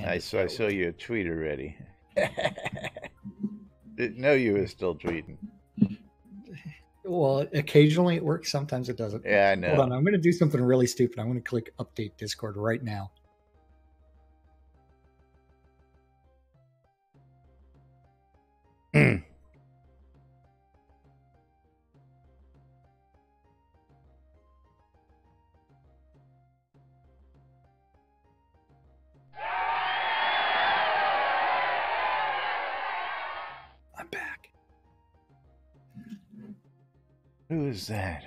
I saw you tweet already. Didn't know you were still tweeting. Well, occasionally it works. Sometimes it doesn't. Yeah, I know. Hold on. I'm going to do something really stupid. I'm going to click update Discord right now. I'm back. Who is that?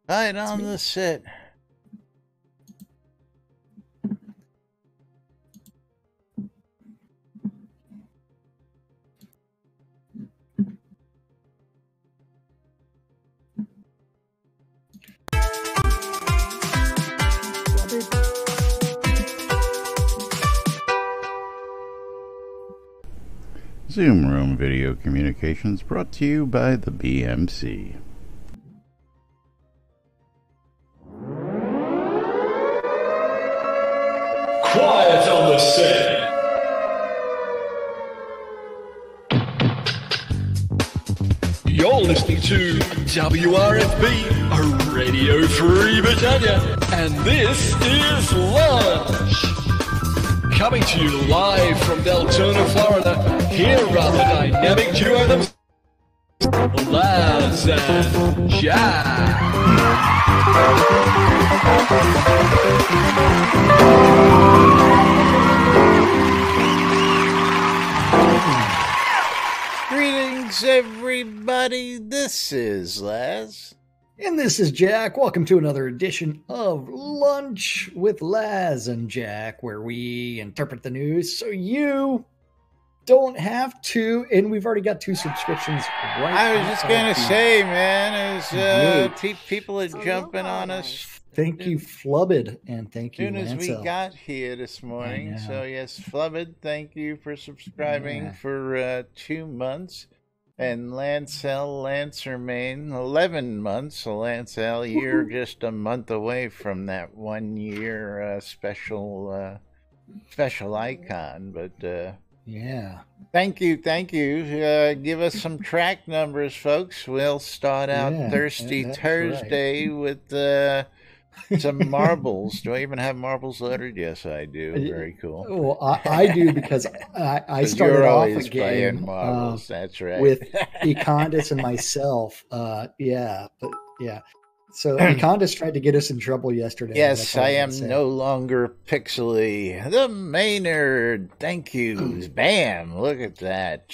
Right on the set. Zoom Room Video Communications brought to you by the BMC. Quiet on the set. You're listening to WRFB, Radio Free Britannia, and this is Lunch. Coming to you live from Deltona, Florida, here are the dynamic duo themselves, Laz and Jack. Greetings, everybody. This is Laz. And this is Jack. Welcome to another edition of Lunch with Laz and Jack, where we interpret the news so you don't have to. And we've already got 2 subscriptions right I was just going to say, man, is people are jumping on us. Thank you, Flubbed, and thank you, As soon as we Lancel. got here this morning. So, yes, Flubbed, thank you for subscribing for 2 months. And Lancel, Lancermain, 11 months. So, Lancel, you're just a month away from that 1 year special icon. But yeah. Thank you. Give us some track numbers, folks. We'll start out Thirsty Thursday with some marbles. Do I even have marbles lettered? Yes, I do. Very cool. Well, I do because I started off a game marbles. That's right. with Econdis and myself. So Econdis tried to get us in trouble yesterday. Yes, I am no longer Pixely. The Maynard. Thank you. Bam. Look at that.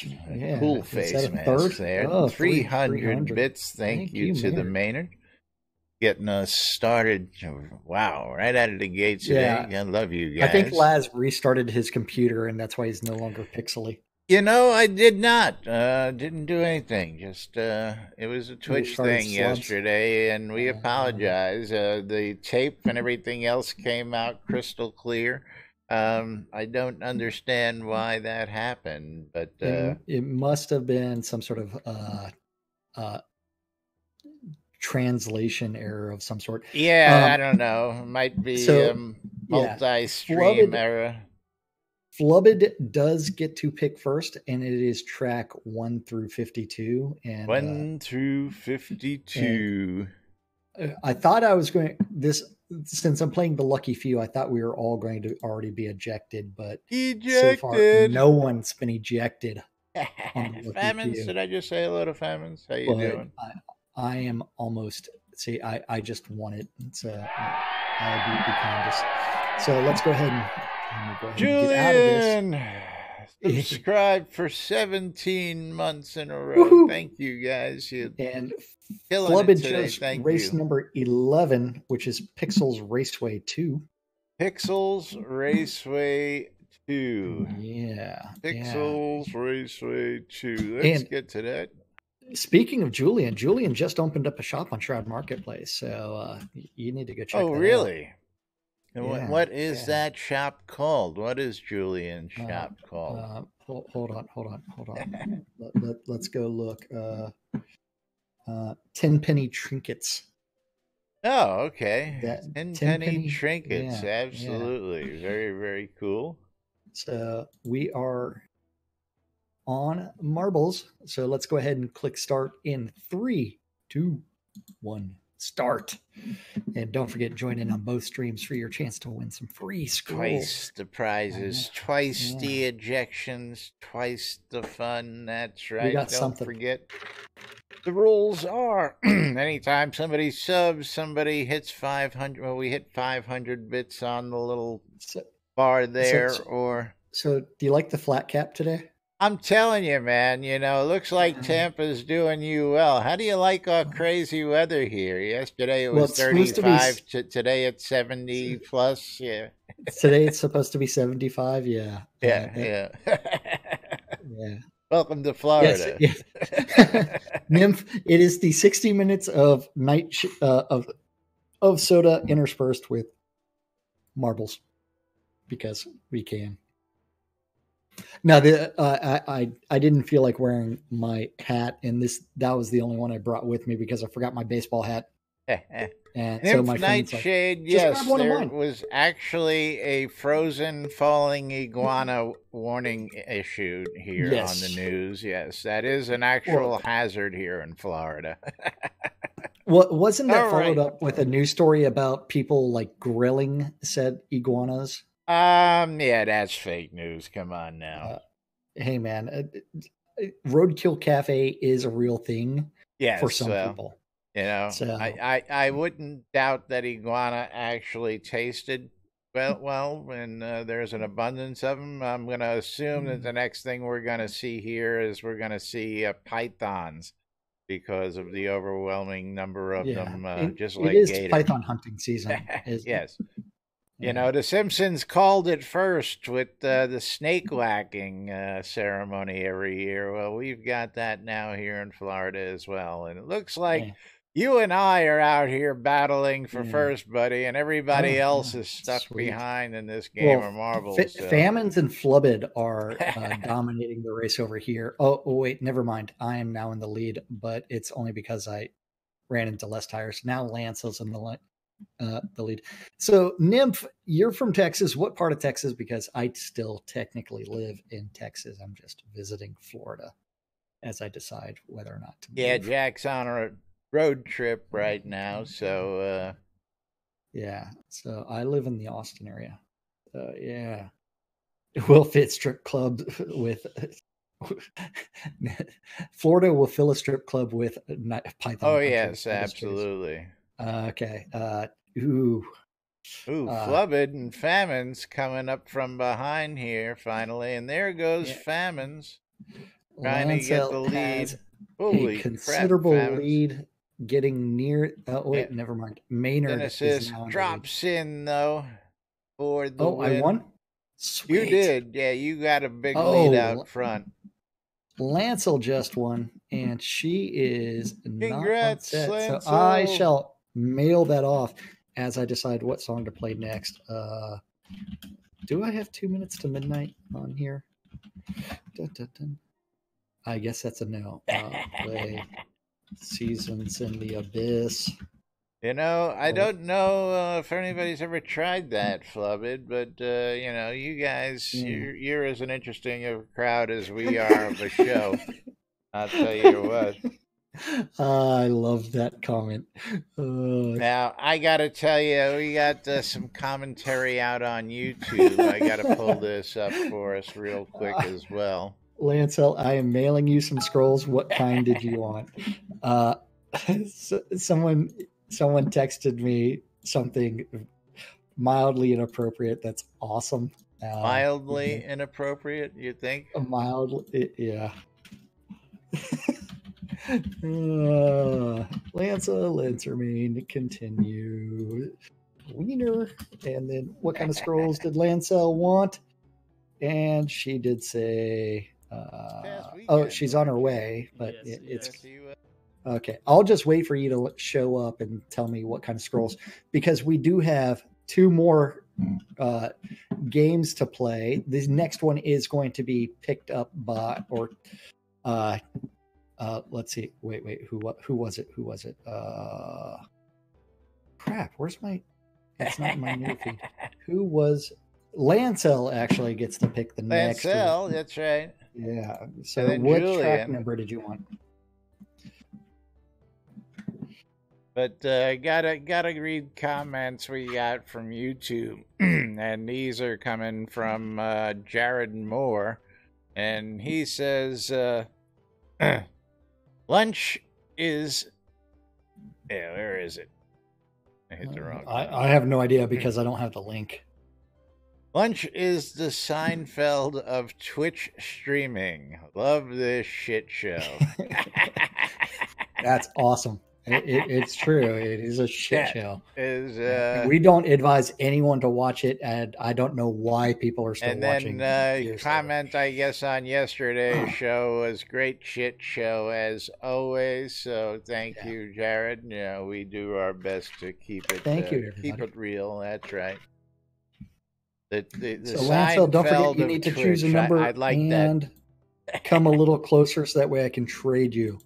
Cool face mask there. Oh, 300 bits. Thank you to the Maynard. Getting us started. Wow, right out of the gates today. I love you guys. I think Laz restarted his computer, and that's why he's no longer Pixely. You know, I did not. Didn't do anything. Just it was a Twitch thing yesterday, and we apologize. The tape and everything else came out crystal clear. I don't understand why that happened, but it must have been some sort of translation error of some sort. I don't know. It might be multi-stream error. Flubbed does get to pick first, and it is track 1 through 52. And 1 through 52. I thought I was going since I'm playing the lucky few. I thought we were all going to already be ejected, but so far no one's been ejected. Famines, did I just say hello to Famines? How you doing? I am almost. See, I just won it. It's I beat the contest. So let's go ahead and Julian, get out of this. Subscribed for 17 months in a row. Woo-hoo. Thank you guys. And Flubbed chose race number 11, which is Pixels Raceway 2. Pixels Raceway 2. Yeah. Pixels Raceway 2. Let's get to that. Speaking of Julian just opened up a shop on Shroud Marketplace, so you need to go check that out. Oh, really? And what is that shop called? What is Julian's shop called? Hold on. Let's go look. 10 Penny Trinkets. Oh, okay. 10 penny trinkets. Absolutely. Yeah. Very, very cool. So we are on marbles. So let's go ahead and click start in 3, 2, 1, start. And don't forget, join in on both streams for your chance to win some free scrolls. Twice the prizes, twice the ejections, twice the fun. That's right. got Don't something. forget. The rules are anytime somebody subs, somebody hits 500. Well, we hit 500 bits on the little bar there. So, do you like the flat cap today? I'm telling you, man, it looks like Tampa's doing you well. How do you like our crazy weather here? Yesterday it was 35, today it's 70 plus, yeah. Today it's supposed to be 75, yeah. Yeah. Yeah. Welcome to Florida. Yes. Nymph, it is the 60 minutes of night of soda interspersed with marbles because we can. Now, I didn't feel like wearing my hat, and that was the only one I brought with me because I forgot my baseball hat. And so my Nightshade, like, yes, there was actually a frozen falling iguana warning issued here on the news. Yes, that is an actual hazard here in Florida. Wasn't that followed up with a news story about people like grilling said iguanas? Yeah, that's fake news. Come on now. Hey, man, Roadkill Cafe is a real thing for some people. So I wouldn't doubt that iguana actually tasted well when there's an abundance of them. I'm going to assume that the next thing we're going to see here is we're going to see pythons because of the overwhelming number of them. Just like it is gator. Python hunting season. Yes. The Simpsons called it first with the snake whacking ceremony every year. Well, we've got that now here in Florida as well. And it looks like you and I are out here battling for first, buddy, and everybody else is stuck behind in this game of marbles. Famines and Flubbid are dominating the race over here. Oh, wait, never mind. I am now in the lead, but it's only because I ran into less tires. Now Lance is in the lead. So, Nymph, you're from Texas. What part of Texas? Because I still technically live in Texas. I'm just visiting Florida as I decide whether or not to move. Yeah, Jack's on a road trip right now, so so I live in the Austin area. Will fit strip club with Florida will fill a strip club with python. Oh yes, absolutely. Okay. Flubbid and Famines coming up from behind here finally, and there goes Famines trying to get the lead. Holy considerable crap, lead. Getting near. Oh wait, never mind. Maynard Genesis drops in though for the win. I won. Sweet. You did, yeah. You got a big lead out front. Lancel just won, and she is Congrats, not on set. Lancel. So I shall mail that off as I decide what song to play next. Do I have 2 minutes to midnight on here? Dun, dun, dun. I guess that's a no. Play Seasons in the Abyss. I don't know if anybody's ever tried that, Flubbid, but you guys, you're as an interesting of a crowd as we are of a show. I'll tell you what. I love that comment. Now, I got to tell you, we got some commentary out on YouTube. I got to pull this up for us real quick as well. Lancel, I am mailing you some scrolls. What kind did you want? Someone texted me something mildly inappropriate. That's awesome. Mildly inappropriate, you think? Mildly, yeah. Lancer, continue. Wiener. And then what kind of scrolls did Lancel want? And she did say, she's on her way, but it's okay. I'll just wait for you to show up and tell me what kind of scrolls, because we do have 2 more games to play. This next one is going to be picked up by, let's see. Wait. Who was it? Crap. Where's my? It's not my new feed. Who was Lancel actually gets to pick the next. Lancel, that's right. Yeah. So what track number did you want? But gotta read comments we got from YouTube, and these are coming from Jared Moore, and he says, "Lunch is, yeah, where is it? I hit the wrong. I have no idea because I don't have the link. Lunch is the Seinfeld of Twitch streaming. Love this shit show." That's awesome. It's true. It is a shit show. We don't advise anyone to watch it, and I don't know why people are still watching. And then comment, I guess, on yesterday's show was great shit show as always. So thank you, Jared. Yeah, we do our best to keep it. Thank you, everybody. Keep it real. That's right. The so Lancel, don't forget you need to choose a number and come a little closer so that way I can trade you.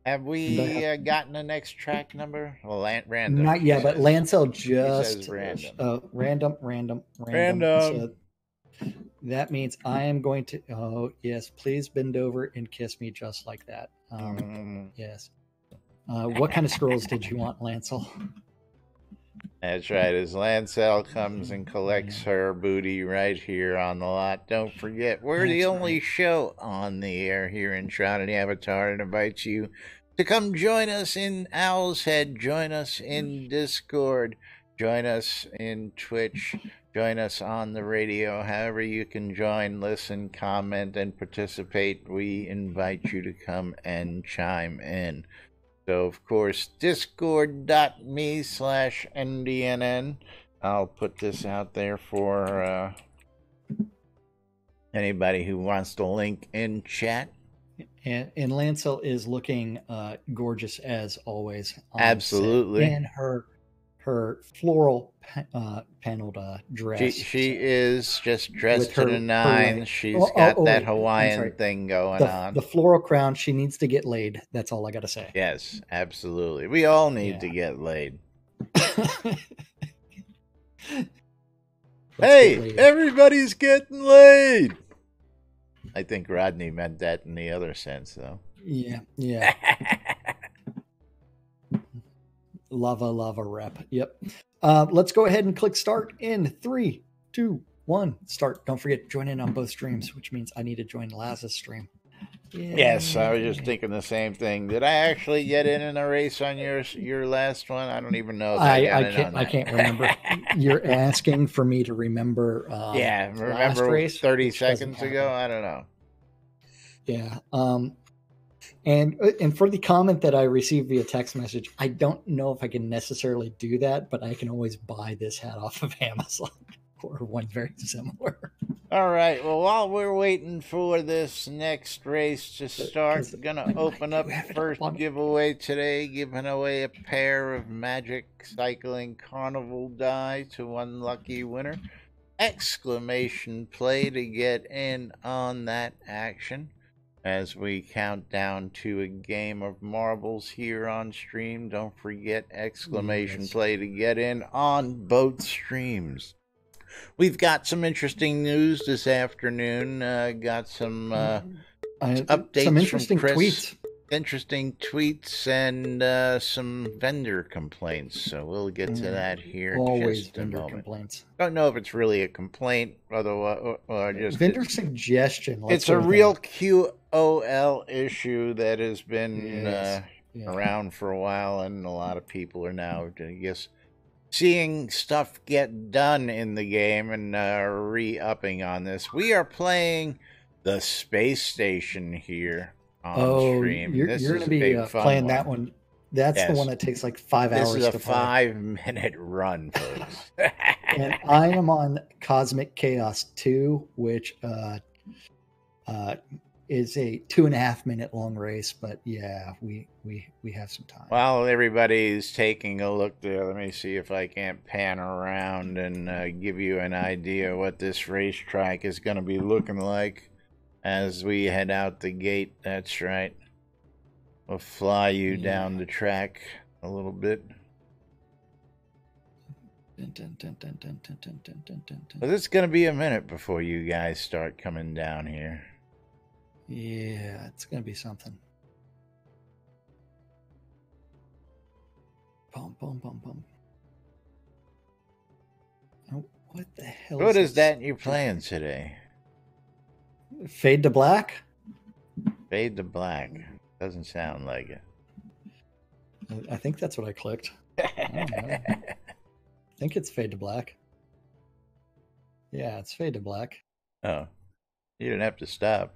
Have we gotten the next track number? Well, random. Not yet, but Lancel just says random. Random. So that means I am going to. Oh yes, please bend over and kiss me just like that. Yes. What kind of scrolls did you want, Lancel? That's right. As Lancel comes and collects her booty right here on the lot, don't forget, we're the only show on the air here in Shroud and Avatar that invites you to come join us in Owl's Head, join us in Discord, join us in Twitch, join us on the radio. However you can join, listen, comment, and participate, we invite you to come and chime in. So, of course, discord.me/NBNN. I'll put this out there for anybody who wants to link in chat. And Lancel is looking gorgeous as always. Absolutely. And her floral paneled dress. She is just dressed to the nines. She's got that Hawaiian thing going on. The floral crown. She needs to get laid. That's all I got to say. Yes, absolutely. We all need to get laid. Hey, everybody's getting laid. I think Rodney meant that in the other sense, though. Yeah. Lava rep. Yep. Let's go ahead and click start in 3, 2, 1. Start. Don't forget, join in on both streams, which means I need to join Laz's stream. Yes, I was just thinking the same thing. Did I actually get in a race on your last one? I don't even know. If I can't remember. You're asking for me to remember. Remember 30 seconds ago. I don't know. Yeah. And for the comment that I received via text message, I don't know if I can necessarily do that, but I can always buy this hat off of Amazon or one very similar. All right. Well, while we're waiting for this next race to start, we're going to open up the first giveaway today, giving away a pair of Magic Cycling Carnival die to one lucky winner. Exclamation play to get in on that action. As we count down to a game of marbles here on stream, don't forget exclamation play to get in on both streams. We've got some interesting news this afternoon. Got some updates, some interesting from Chris. Tweets. Interesting tweets and some vendor complaints. So we'll get to that here in just a moment. Complaints. Don't know if it's really a complaint, otherwise, or just vendor suggestion. It's a real QOL issue that has been around for a while, and a lot of people are now, I guess, seeing stuff get done in the game and re-upping on this. We are playing the space station here on stream. You're going to be playing that one. That's the one that takes like 5 hours to play. This is a 5-minute run, folks. And I am on Cosmic Chaos 2, which is a 2.5 minute long race, but yeah, we have some time. While everybody's taking a look there, let me see if I can't pan around and give you an idea what this racetrack is going to be looking like as we head out the gate. That's right. We'll fly you down the track a little bit. But it's going to be a minute before you guys start coming down here. Yeah, it's going to be something. Boom, boom, boom, boom. Oh, what the hell What is this? that you're playing today? Fade to Black? Fade to Black. Doesn't sound like it. I think that's what I clicked. I don't know. I think it's Fade to Black. Yeah, it's Fade to Black. Oh, you didn't have to stop.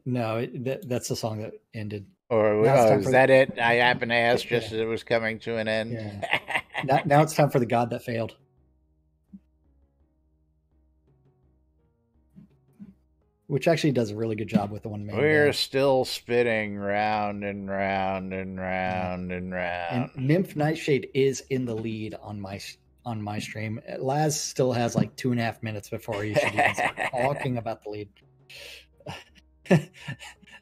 No, that's the song that ended. Or is that it? I happened to ask just as it was coming to an end. Yeah. Now it's time for The God That Failed. Which actually does a really good job with the one man. We're still spitting round and round and round and round. And Nymph Nightshade is in the lead on my stream. Laz still has like 2.5 minutes before he should even start talking about the lead.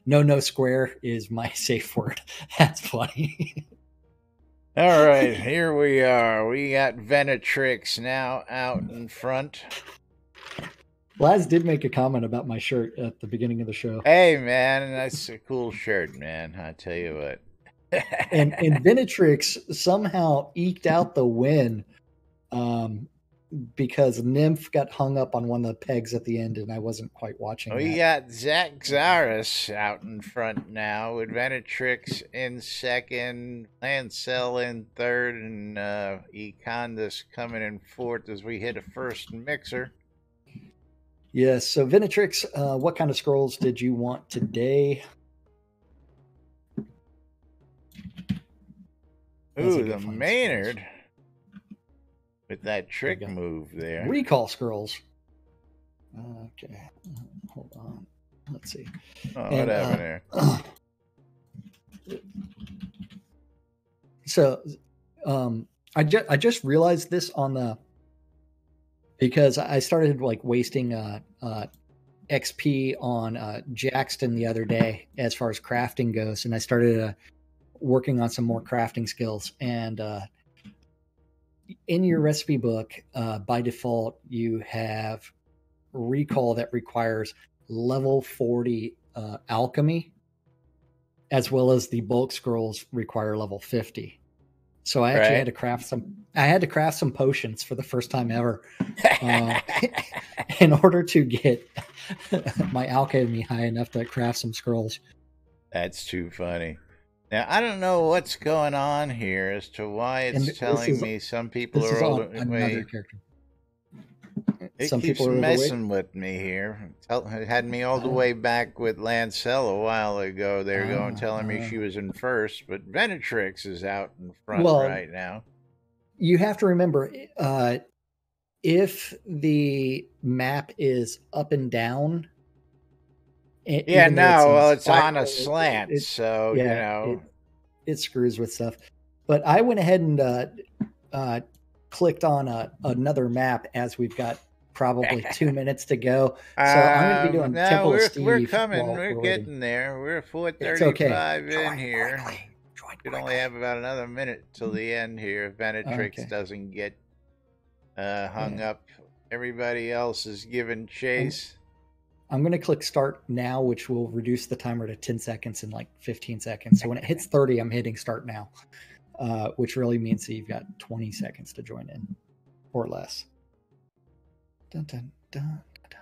No square is my safe word. That's funny. All right, here we are. We got Venatrix now out in front. Laz did make a comment about my shirt at the beginning of the show. Hey, man, that's a cool shirt, man. I tell you what. and Venatrix somehow eked out the win because Nymph got hung up on one of the pegs at the end, and I wasn't quite watching. We got Zach Zaris out in front now with Venatrix in second, Lancel in third, and Econdas coming in fourth as we hit a first mixer. Yes, so Venatrix, what kind of scrolls did you want today? Ooh, the Maynard with that trick move there. Recall scrolls. Okay, hold on. Let's see. Oh, what happened there? So, I just realized this on the. Because I started like wasting XP on Jackson the other day as far as crafting goes, and I started working on some more crafting skills. And in your recipe book, by default, you have recall that requires level 40 alchemy, as well as the bulk scrolls require level 50. So I actually had to craft some. I had to craft some potions for the first time ever, in order to get my alchemy high enough to craft some scrolls. That's too funny. Now I don't know what's going on here as to why it's telling me some people are another character. It keeps messing with me here. It had me all the way back with Lancel a while ago. They were telling me she was in first, but Venatrix is out in front right now. You have to remember, if the map is up and down. It's on a slant, so you know it screws with stuff. But I went ahead and clicked on another map as we've got probably 2 minutes to go. So I'm going to be doing Temple of Steve. We're coming. We're getting there. We're 4:35 in here. Could only have about another minute till the end here if Venatrix doesn't get hung up. Everybody else is giving chase. I'm going to click start now, which will reduce the timer to 10 seconds in like 15 seconds. So when it hits 30, I'm hitting start now, which really means that you've got 20 seconds to join in or less. Dun, dun, dun, dun.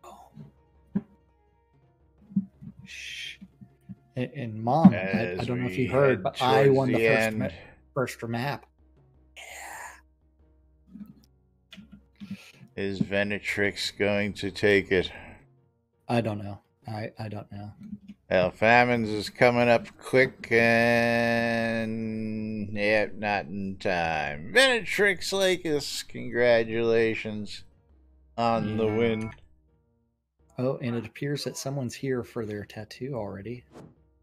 Oh. Shh. And Mom, I don't know if you heard, but I won the first map. Is Venatrix going to take it? I don't know. I don't know. Well, Famines is coming up quick and not in time. Venatrix Lakis, congratulations on the win. Oh, and it appears that someone's here for their tattoo already.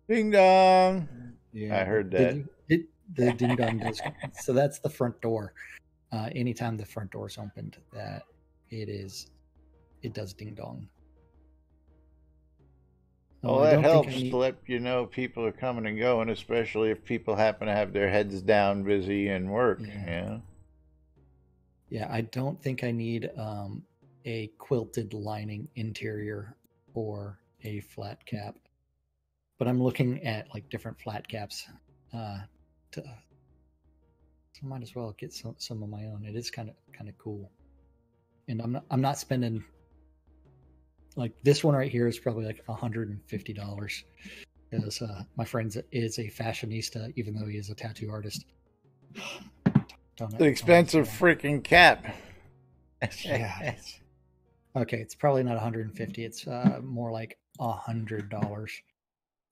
Ding dong. Yeah, I heard that. The ding dong does. So that's the front door. Anytime the front door's opened, it does ding dong. Well, that helps to let you know people are coming and going, especially if people happen to have their heads down, busy in work. Yeah. Yeah, I don't think I need a quilted lining interior or a flat cap, but I'm looking at like different flat caps. So I might as well get some of my own. It is kind of cool, and I'm not spending. Like this one right here is probably like $150 because my friend is a fashionista, even though he is a tattoo artist. It's an expensive freaking cap. Yeah. Okay, it's probably not 150. It's more like $100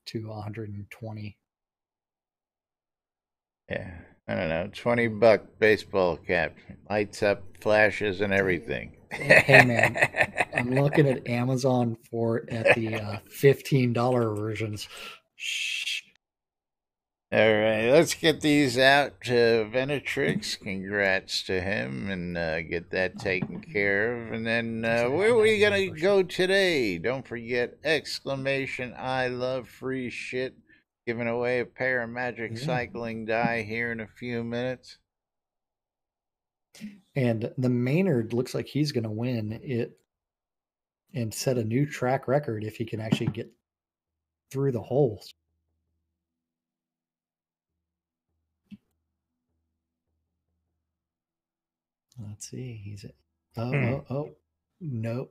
to 120. Yeah, I don't know. $20 baseball cap, lights up, flashes, and everything. Hey man, I'm looking at Amazon at the $15 versions. Shh. All right, let's get these out to Venetrix. Congrats to him, and get that taken care of. And then where are we gonna go today? Don't forget ! I love free shit. Giving away a pair of magic cycling die here in a few minutes. And the Maynard looks like he's going to win it and set a new track record if he can actually get through the holes. Let's see. He's no.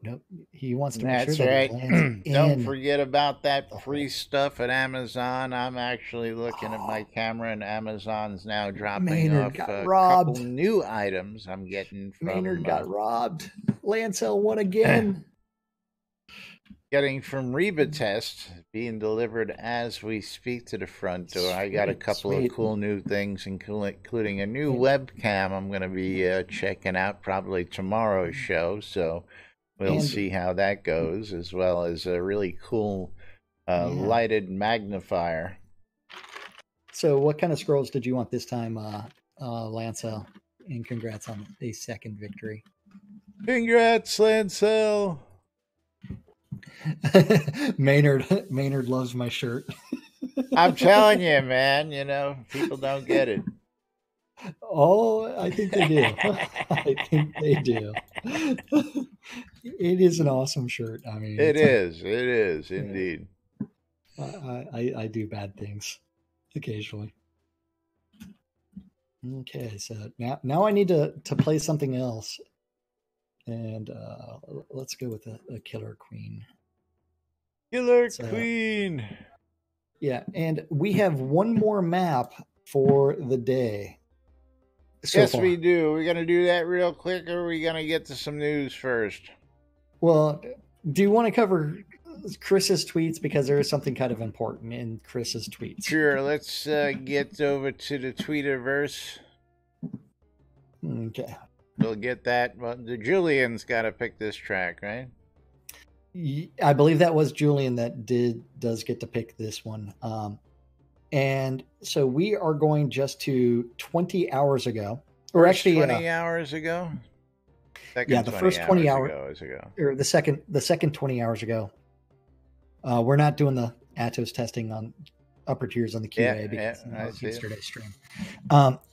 He wants to make sure that he lands in. Don't forget about that free stuff at Amazon. I'm actually looking at my camera, and Amazon's now dropping Maynard off got a robbed. couple new items I'm getting from... Maynard got robbed. Lancel won again. Getting from Reba Test, being delivered as we speak to the front door. I got a couple of cool new things, including a new webcam I'm going to be checking out probably tomorrow's show. So we'll see how that goes, as well as a really cool lighted magnifier. So what kind of scrolls did you want this time, Lancel? And congrats on a second victory. Congrats, Lancel. Maynard loves my shirt. I'm telling you, man, people don't get it. Oh, I think they do. I think they do. It is an awesome shirt. I mean, it is indeed. I do bad things occasionally. Okay, so now I need to play something else. And let's go with a Killer Queen. Queen. Yeah, and we have one more map for the day. Yes, we do. We're going to do that real quick, or are we going to get to some news first? Well, do you want to cover Chris's tweets? Because there is something kind of important in Chris's tweets. Sure, let's get over to the Tweeterverse. Okay. We'll get that. Well, the Julian's got to pick this track, right? I believe that was Julian that does get to pick this one. And so we are going just to 20 hours ago. Or actually 20 hours ago? The first 20 hours ago. Or the second 20 hours ago. We're not doing the Atos testing on upper tiers on the QA because that was yesterday's stream.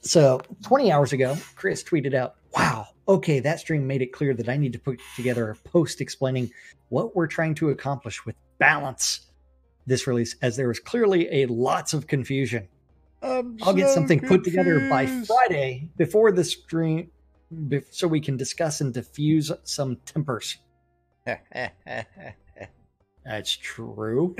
So 20 hours ago, Chris tweeted out, "Wow, okay, that stream made it clear that I need to put together a post explaining what we're trying to accomplish with balance this release, as there was clearly lots of confusion. I'll get something put together by Friday before the stream so we can discuss and diffuse some tempers." That's true.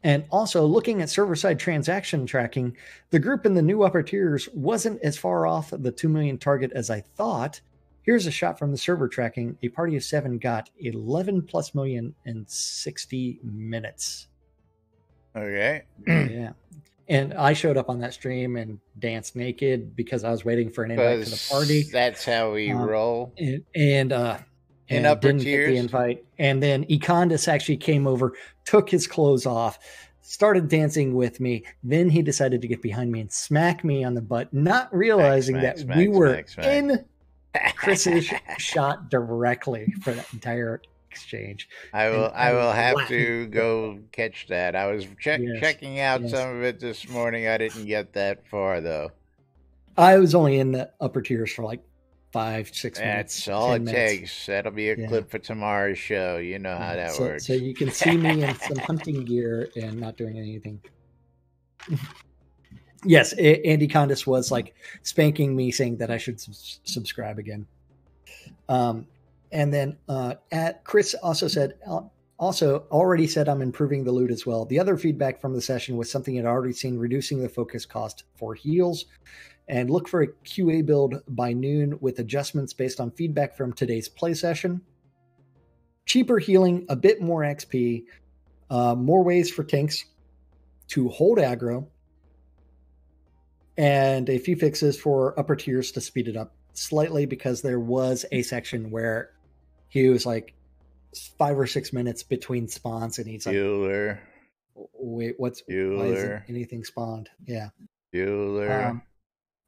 And also, looking at server-side transaction tracking, the group in the new upper tiers wasn't as far off the 2 million target as I thought. Here's a shot from the server tracking. A party of 7 got 11 plus million in 60 minutes. Okay. Yeah. And I showed up on that stream and danced naked because I was waiting for an invite to the party. That's how we roll. And upper didn't tiers. Get the invite. And then Econdas actually came over, took his clothes off, started dancing with me. Then he decided to get behind me and smack me on the butt, not realizing that we were in Chris's shot directly for that entire exchange. I will. And I will was have laughing. to go catch that. I was Yes, checking out yes. some of it this morning. I didn't get that far though. I was only in the upper tiers for like 5-6 minutes. That's all 10 it minutes. takes. That'll be a Yeah. clip for tomorrow's show. You know how that works. So you can see me in some hunting gear and not doing anything. Yes, Andy Condis was like spanking me, saying that I should subscribe again. And then at Chris also said, already said I'm improving the loot as well. The other feedback from the session was something I'd already seen, reducing the focus cost for heals, and look for a QA build by noon with adjustments based on feedback from today's play session. Cheaper healing, a bit more XP, more ways for tanks to hold aggro, and a few fixes for upper tiers to speed it up slightly, because there was a section where he was like 5 or 6 minutes between spawns, and he's like, Bueller. Wait, why Bueller. isn't anything spawned? Yeah. Bueller.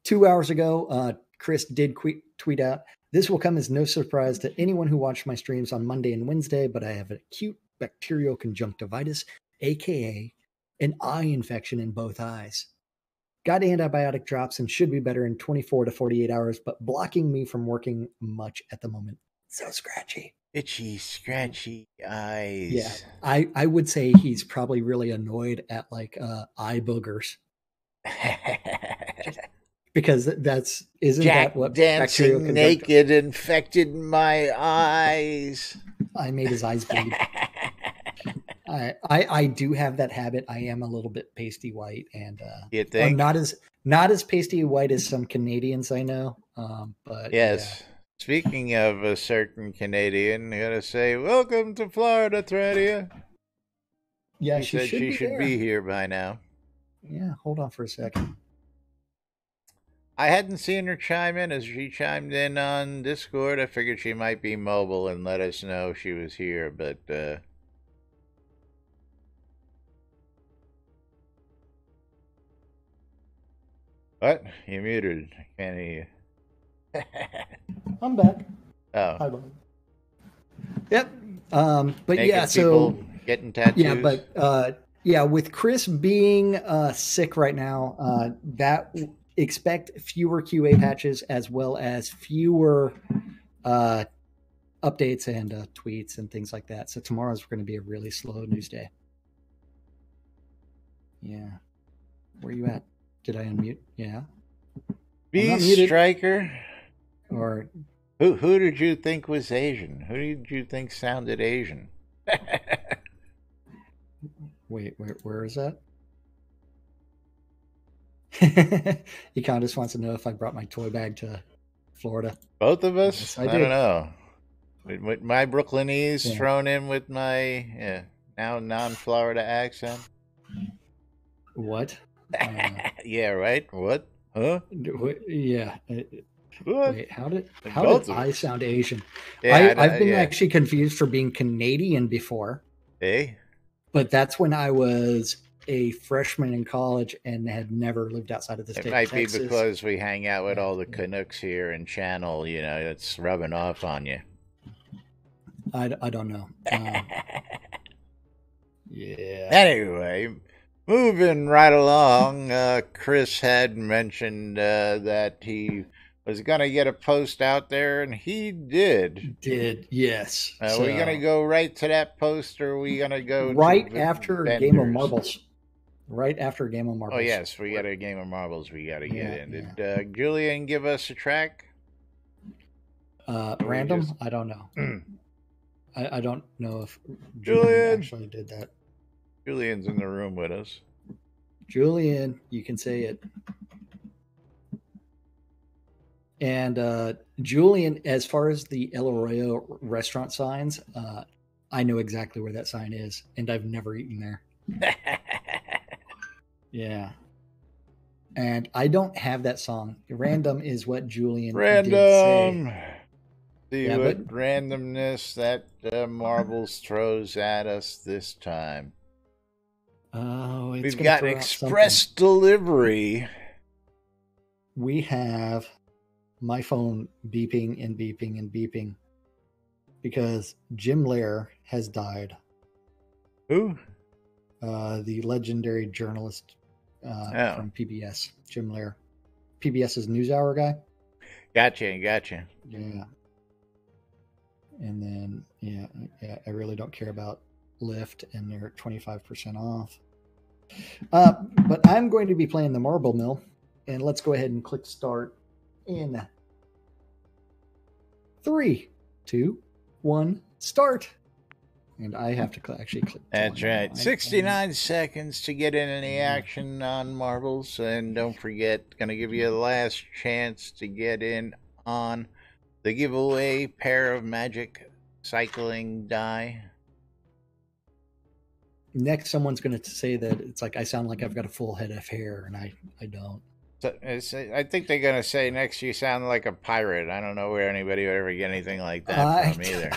2 hours ago, Chris did tweet out, this will come as no surprise to anyone who watched my streams on Monday and Wednesday, but I have an acute bacterial conjunctivitis, aka an eye infection in both eyes. Got antibiotic drops and should be better in 24 to 48 hours, but blocking me from working much at the moment. So scratchy. Itchy, scratchy eyes. Yeah, I would say he's probably really annoyed at like eye boogers. Because isn't Jack that what dancing naked infected my eyes. I made his eyes bleed. I do have that habit. I am a little bit pasty white, and you think? not as pasty white as some Canadians I know. But yes. Yeah. Speaking of a certain Canadian, I gotta say, welcome to Florida, Threadia. Yeah, she said she should be here by now. Yeah, hold on for a second. I hadn't seen her chime in as she chimed in on Discord. I figured she might be mobile and let us know she was here, but what? You muted. I can't hear you. I'm back. Oh. Hi, buddy. Yep. But Naked yeah, so getting tattoos. Yeah, but yeah, with Chris being sick right now, that expect fewer QA patches as well as fewer updates and tweets and things like that. So tomorrow's going to be a really slow news day. Yeah. Where are you at? Did I unmute? Yeah. Beast Striker. Or who did you think was Asian? Who did you think sounded Asian? Wait, where is that? He kind of just wants to know if I brought my toy bag to Florida. Both of us? Yes, I don't know. With my Brooklynese thrown in with my now non-Florida accent. What? Yeah, right. What? Huh? Yeah. What? Wait, how did I sound Asian? Yeah, I've been actually confused for being Canadian before. Hey? But that's when I was a freshman in college and had never lived outside of the state. It might of Texas. be because we hang out with all the Canucks here in Channel. You know, it's rubbing off on you. I don't know. Yeah. Anyway, moving right along, Chris had mentioned that he was going to get a post out there, and he did. Yes. Are we going to go right to that post, or are we going to go right after a game of marbles? Right after a game of marbles. Oh, yes, we got a game of marbles we got to get in. Did Julian give us a track? Random? I don't know. I don't know if Julian actually did that. Julian's in the room with us. Julian, you can say it. And Julian, as far as the El Arroyo restaurant signs, I know exactly where that sign is, and I've never eaten there. Yeah. And I don't have that song. Random is what Julian did say. See what randomness that Marbles throws at us this time. Oh, we've got express delivery. We have my phone beeping and beeping and beeping. because Jim Lair has died. Who? The legendary journalist from PBS, Jim Lair. PBS's NewsHour guy. Gotcha. Yeah. And then, yeah, I really don't care about Lyft, and they're 25% off. But I'm going to be playing the Marble Mill, and let's go ahead and click start in 3, 2, 1, start. And I have to actually click. That's right. 69 seconds to get in any action on marbles. And don't forget, going to give you a last chance to get in on the giveaway pair of magic cycling die. Next, someone's going to say that it's like I sound like I've got a full head of hair, and I don't. So, I think they're going to say next you sound like a pirate. I don't know where anybody would ever get anything like that from either.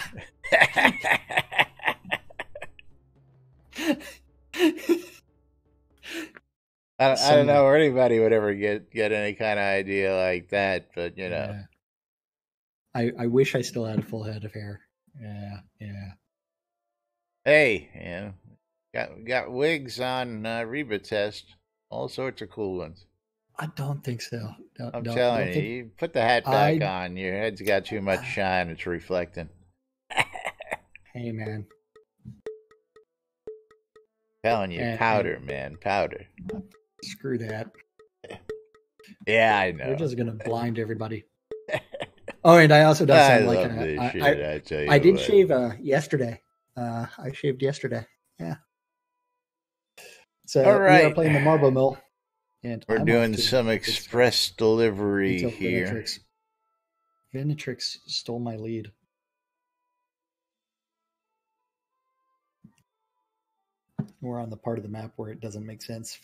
I don't know where anybody would ever get any kind of idea like that, but you know. Yeah. I wish I still had a full head of hair. Yeah. Hey, you know, got wigs on Reba Test, all sorts of cool ones. I don't think so. I'm telling you, you put the hat back on. Your head's got too much shine. It's reflecting. Hey, man. Telling you, powder, man, powder. Screw that. Yeah, I know. We're just gonna blind everybody. Oh, and I also don't sound like I did shave yesterday. I shaved yesterday. Yeah. So we are playing the Marble Mill, and we're doing some express delivery here. Venatrix stole my lead. We're on the part of the map where it doesn't make sense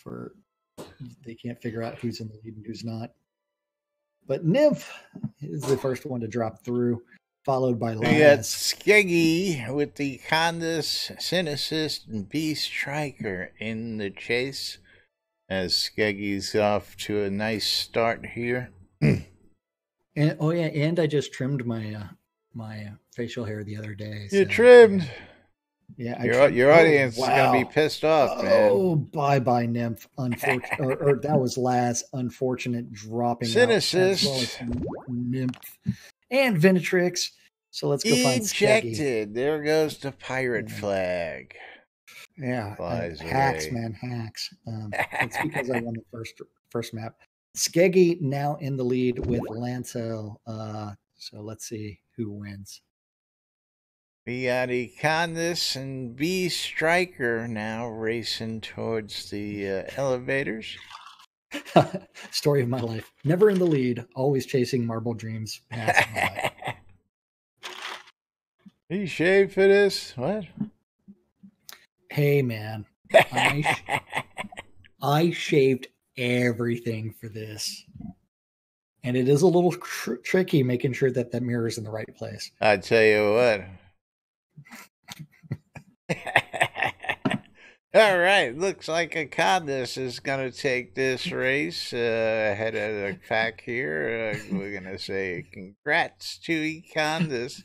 they can't figure out who's in the lead and who's not. But Nymph is the first one to drop through, followed by Laz. We got Skeggy with the Condus, Cynicist, and Beast Striker in the chase, as Skeggy's off to a nice start here. And I just trimmed my my facial hair the other day. You trimmed? Yeah, your audience is gonna be pissed off, man. Oh, bye, Nymph. Unfortunate, or that was Laz. Unfortunate dropping Cynicist, out, as well as Nymph and Venatrix. So let's go find Skeggy. Ejected. There goes the pirate flag. Yeah, hacks, man, hacks. It's because I won the first map. Skeggy now in the lead with Lancel. So let's see who wins. We got Condus and B Striker now racing towards the elevators. Story of my life. Never in the lead, always chasing marble dreams. You shaved for this? What? Hey, man. I shaved everything for this. And it is a little tricky making sure that mirror is in the right place. I tell you what. All right, looks like Condus is going to take this race ahead of the pack here. We're going to say congrats to Condus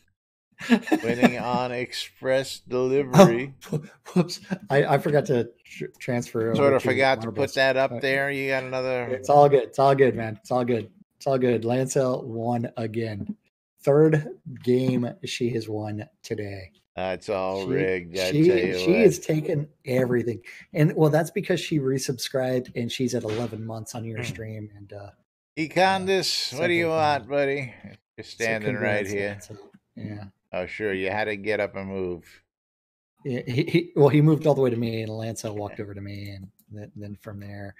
winning on express delivery. Oh, whoops, I forgot to transfer. Sort of forgot to put that up there. You got another. It's all good. It's all good, man. It's all good. It's all good. Lancel won again. Third game she has won today. It's all rigged. She has taken everything, and well, that's because she resubscribed and she's at 11 months on your stream. And Condus, what do you want, buddy? You're standing right here. Yeah. Oh, sure. You had to get up and move. Yeah. He moved all the way to me, and Lancel walked over to me, and then from there,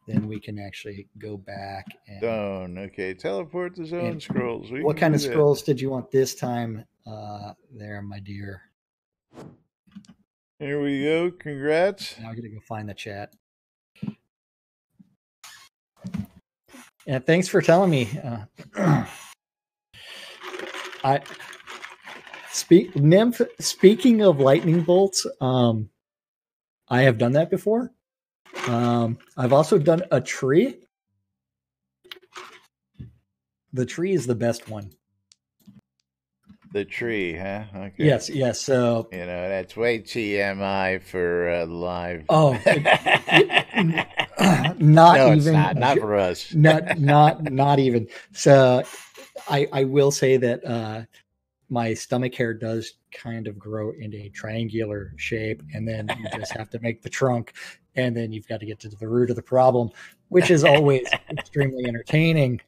then we can actually go back. Zone. Okay. Teleport the zone scrolls. What kind of scrolls did you want this time? There, my dear. Here we go. Congrats. Now I'm gonna go find the chat. Yeah, thanks for telling me. Nymph. Speaking of lightning bolts, I have done that before. I've also done a tree. The tree is the best one. The tree, huh? Okay. Yes. So that's way TMI for live. not No, even it's not for us. not even. So I will say that my stomach hair does kind of grow in a triangular shape, and then you just have to make the trunk, and then you've got to get to the root of the problem, which is always extremely entertaining.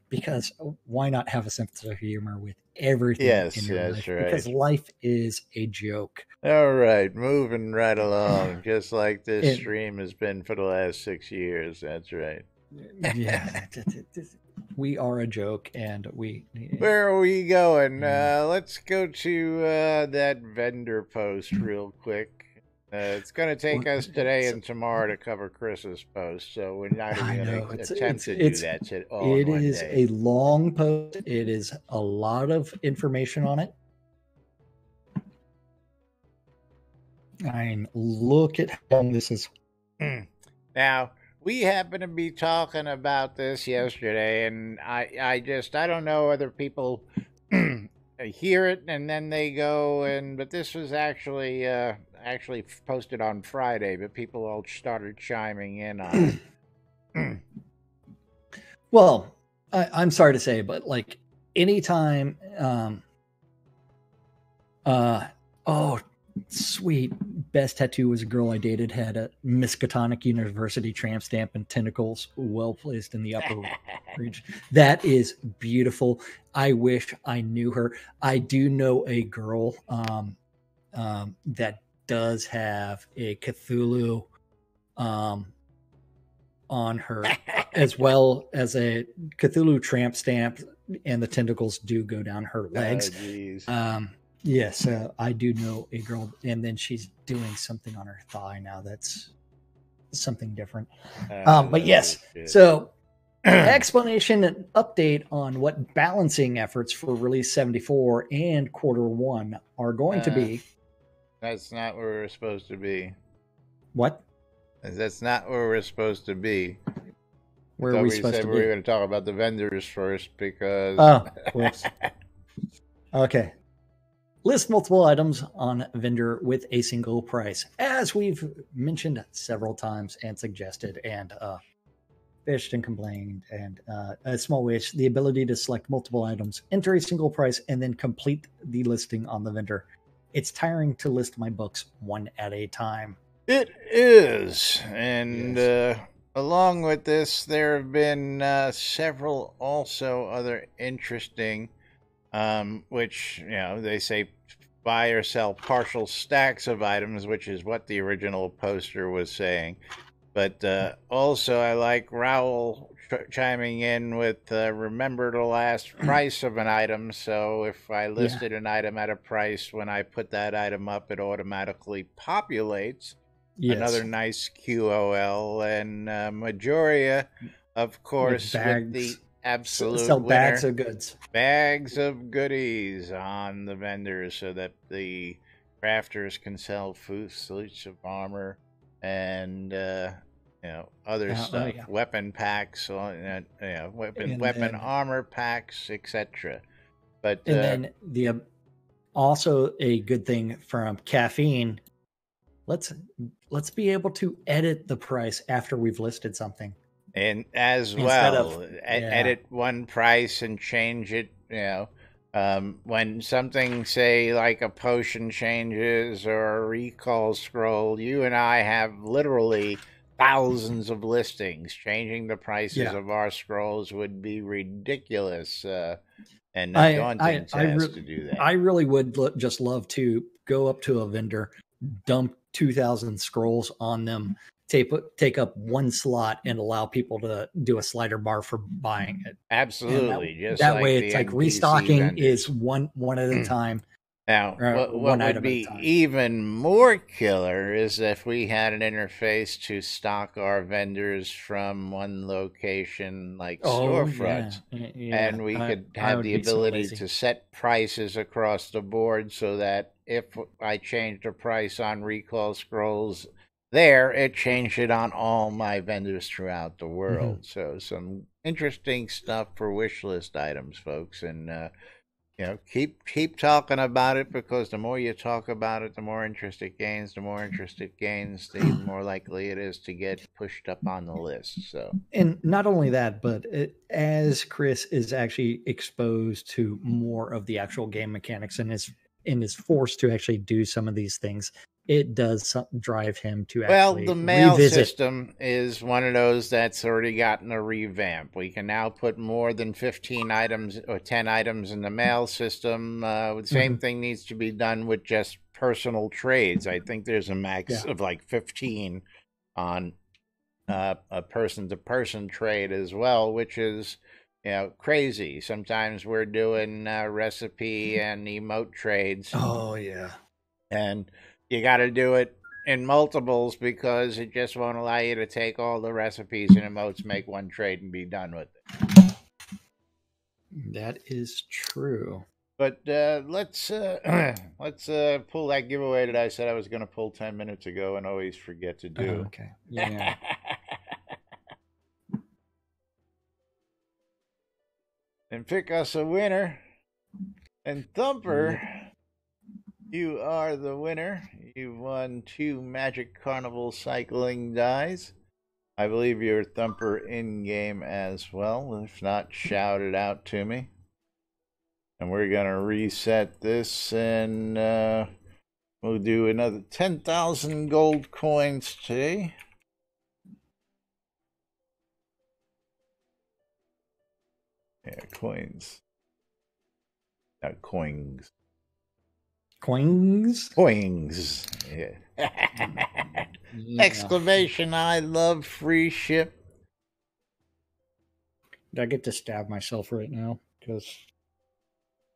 Because why not have a sense of humor with everything in your life? Right. Because life is a joke. All right, moving right along, just like this stream has been for the last 6 years. That's right. Yeah. We are a joke, and Where are we going? Let's go to that vendor post real quick. It's going to take us today and tomorrow to cover Chris's post, so we're not even going to attempt to do that all in one day. It is a long post. It is a lot of information on it. I mean, look at how long this is. Now, we happened to be talking about this yesterday, and I don't know whether people hear it and then they go but this was actually posted on Friday, but people all started chiming in on it. Well, I'm sorry to say, but like anytime, sweet. Best tattoo was a girl I dated, had a Miskatonic University tramp stamp and tentacles well placed in the upper region. That is beautiful. I wish I knew her. I do know a girl that does have a Cthulhu on her, as well as a Cthulhu tramp stamp, and the tentacles do go down her legs. Yes, I do know a girl, and then she's doing something on her thigh now. That's something different. But yes, so explanation and update on what balancing efforts for release 74 and Q1 are going to be. That's not where we're supposed to be. What? That's not where we're supposed to be. Where are we supposed to be? We were going to talk about the vendors first because... Oh, whoops. Okay. List multiple items on vendor with a single price. As we've mentioned several times and suggested and fished and complained, and a small wish, the ability to select multiple items, enter a single price, and then complete the listing on the vendor. It's tiring to list my books one at a time. It is. And yes. Along with this, there have been several also other interesting which, they say buy or sell partial stacks of items, which is what the original poster was saying. But also I like Raoul chiming in with remember the last price of an item. So if I listed an item at a price, when I put that item up, it automatically populates. Yes. Another nice QOL. And Majoria, of course, with the absolute sell bags winner, of goods, bags of goodies on the vendors, so that the crafters can sell food, suits of armor, and other stuff, weapon packs, weapon armor packs, etc. But and then the also a good thing from Caffeine. Let's be able to edit the price after we've listed something. And as well, edit one price and change it, when something, say, like a potion changes or a recall scroll, you and I have literally thousands of listings. Changing the prices of our scrolls would be ridiculous and a daunting task to do that. I really would just love to go up to a vendor, dump 2,000 scrolls on them, take up one slot, and allow people to do a slider bar for buying it. Absolutely. That way it's like restocking vendors. Is one at a time. Now, what would be even more killer is if we had an interface to stock our vendors from one location, like storefront, and we could have the ability to set prices across the board, so that if I changed the price on recall scrolls there, it changed it on all my vendors throughout the world. So some interesting stuff for wish list items, folks. And keep talking about it, because the more you talk about it, the more interest it gains. The more interest it gains, the more likely it is to get pushed up on the list. So, and not only that, but as Chris is actually exposed to more of the actual game mechanics and is forced to actually do some of these things, it does drive him to actually the mail revisit. system is one of those that's already gotten a revamp. We can now put more than 15 items or 10 items in the mail system. The same thing needs to be done with just personal trades. I think there's a max of like 15 on a person-to-person trade as well, which is crazy. Sometimes we're doing recipe and emote trades. Oh yeah, and you got to do it in multiples, because it just won't allow you to take all the recipes and emotes, make one trade, and be done with it. That is true. But let's pull that giveaway that I said I was going to pull 10 minutes ago and always forget to do. Okay. Yeah. And pick us a winner. And Thumper, you are the winner. You won 2 Magic Carnival cycling dies. I believe you're Thumper in-game as well. If not, shout it out to me. And we're going to reset this, and we'll do another 10,000 gold coins today. Yeah, coins. Not coins. Coins? Coins. Yeah. Exclamation, I love free ship. I get to stab myself right now because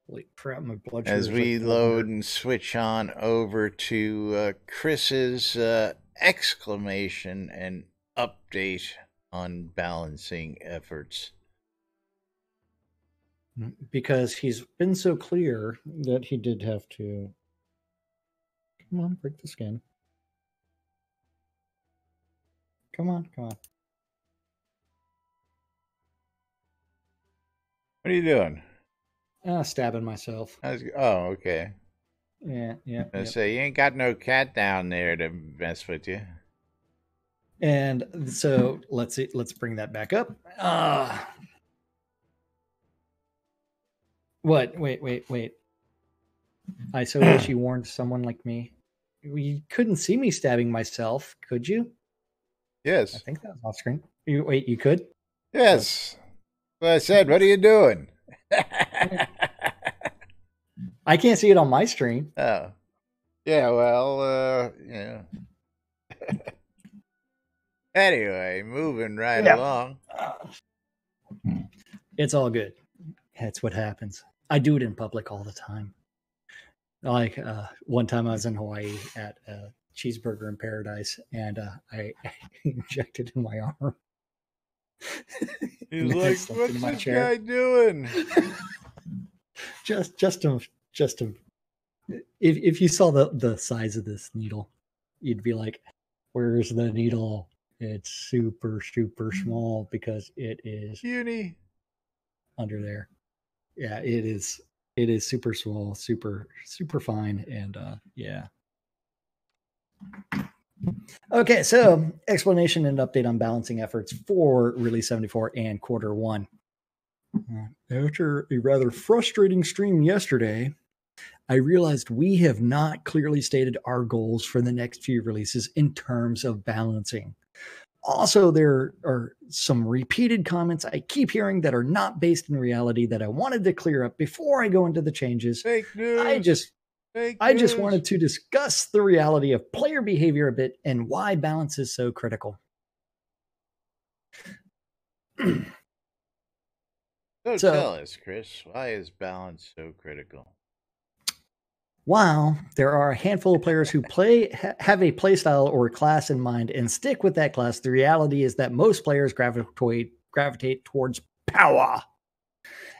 holy crap, my blood sugar. As we load and switch on over to Chris's exclamation and update on balancing efforts. Because he's been so clear that he did have to. Come on, break the skin. Come on, come on. What are you doing? Stabbing myself. Oh, okay. Yeah. I say, you ain't got no cat down there to mess with you. And so let's see. Let's bring that back up. What? Wait. I so wish you warned someone like me. You couldn't see me stabbing myself, could you? Yes. I think that was off screen. You could? Yes. What I said, what are you doing? I can't see it on my screen. Oh. Yeah, well, yeah. Anyway, moving right along. It's all good. That's what happens. I do it in public all the time. Like one time I was in Hawaii at Cheeseburger in Paradise, and I injected in my arm. He's like, what's this guy doing? just to if you saw the size of this needle, you'd be like, where's the needle? It's super small because it is puny under there. Yeah, it is super small, super fine, and yeah. Okay, so explanation and update on balancing efforts for Release 74 and Quarter 1. After a rather frustrating stream yesterday, I realized we have not clearly stated our goals for the next few releases in terms of balancing. Also, there are some repeated comments I keep hearing that are not based in reality that I wanted to clear up before I go into the changes. Fake news. I just wanted to discuss the reality of player behavior a bit and why balance is so critical. So tell us, Chris, why is balance so critical? While there are a handful of players who have a playstyle or class in mind and stick with that class, the reality is that most players gravitate towards power.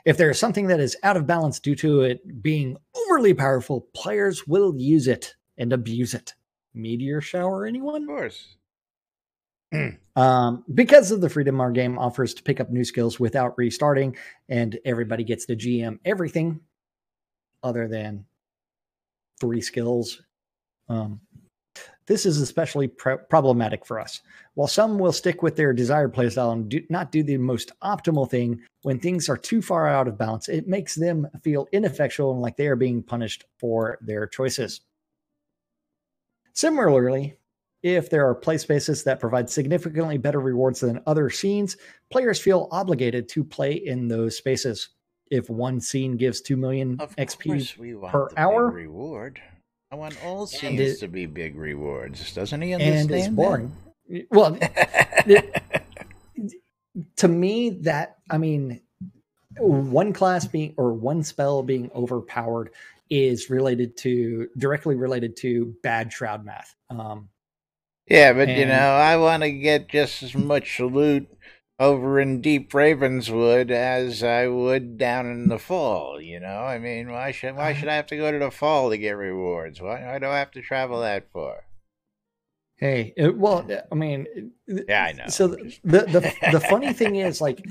If there is something that is out of balance due to it being overly powerful, players will use it and abuse it. Meteor shower, anyone? Of course. Because of the freedom our game offers to pick up new skills without restarting, and everybody gets to GM everything, other than 3 skills. This is especially problematic for us. While some will stick with their desired playstyle and not do the most optimal thing, when things are too far out of balance, it makes them feel ineffectual and like they are being punished for their choices. Similarly, if there are play spaces that provide significantly better rewards than other scenes, players feel obligated to play in those spaces. If one scene gives 2 million XP per hour, reward. I want all scenes to be big rewards. Doesn't he understand? And it's boring. Well, to me, that, I mean, one class being, or one spell being overpowered is directly related to bad Shroud math. Yeah, but I want to get just as much loot over in Deep Ravenswood as I would down in the Fall. I mean, why should I have to go to the Fall to get rewards? Why do I have to travel that far? Hey, I mean, yeah, I know. So the funny thing is, like,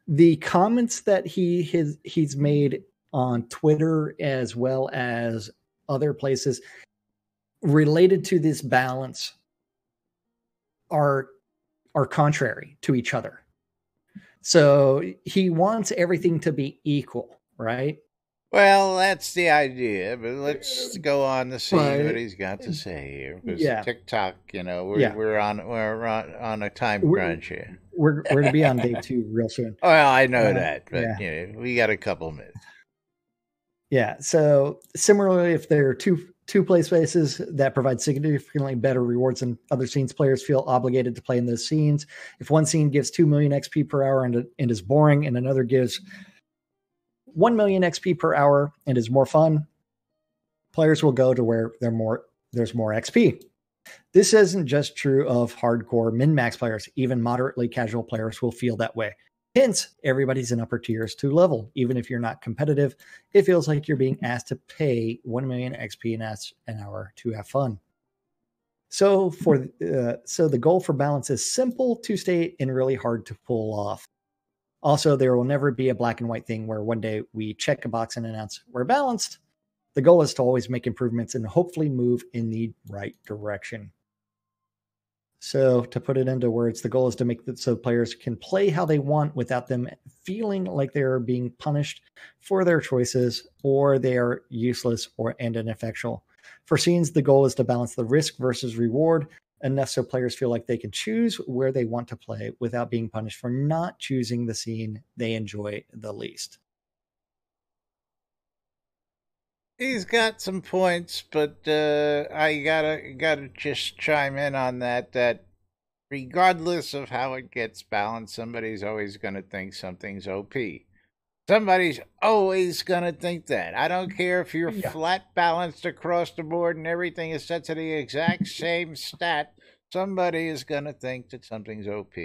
the comments that he's made on Twitter as well as other places related to this balance are contrary to each other. So he wants everything to be equal, right? Well, that's the idea, but let's go on to see what he's got to say here. Because TikTok, we're on a time crunch here. We're going to be on day 2 real soon. Well, I know that, but we got a couple minutes. Yeah. So similarly, if there are two play spaces that provide significantly better rewards than other scenes, players feel obligated to play in those scenes. If one scene gives 2 million XP per hour and is boring, and another gives 1 million XP per hour and is more fun, players will go to where there's more XP. This isn't just true of hardcore min-max players. Even moderately casual players will feel that way. Hence, everybody's in upper tiers to level. Even if you're not competitive, it feels like you're being asked to pay 1 million XP an hour to have fun. So the goal for balance is simple to state and really hard to pull off. Also, there will never be a black and white thing where one day we check a box and announce we're balanced. The goal is to always make improvements and hopefully move in the right direction. So to put it into words, the goal is to make it so players can play how they want without them feeling like they're being punished for their choices or they are useless and ineffectual. For scenes, the goal is to balance the risk versus reward enough so players feel like they can choose where they want to play without being punished for not choosing the scene they enjoy the least. He's got some points, but I gotta just chime in on that regardless of how it gets balanced, somebody's always gonna think something's OP. Somebody's always gonna think that. I don't care if you're flat balanced across the board and everything is set to the exact same stat. Somebody is gonna think that something's OP,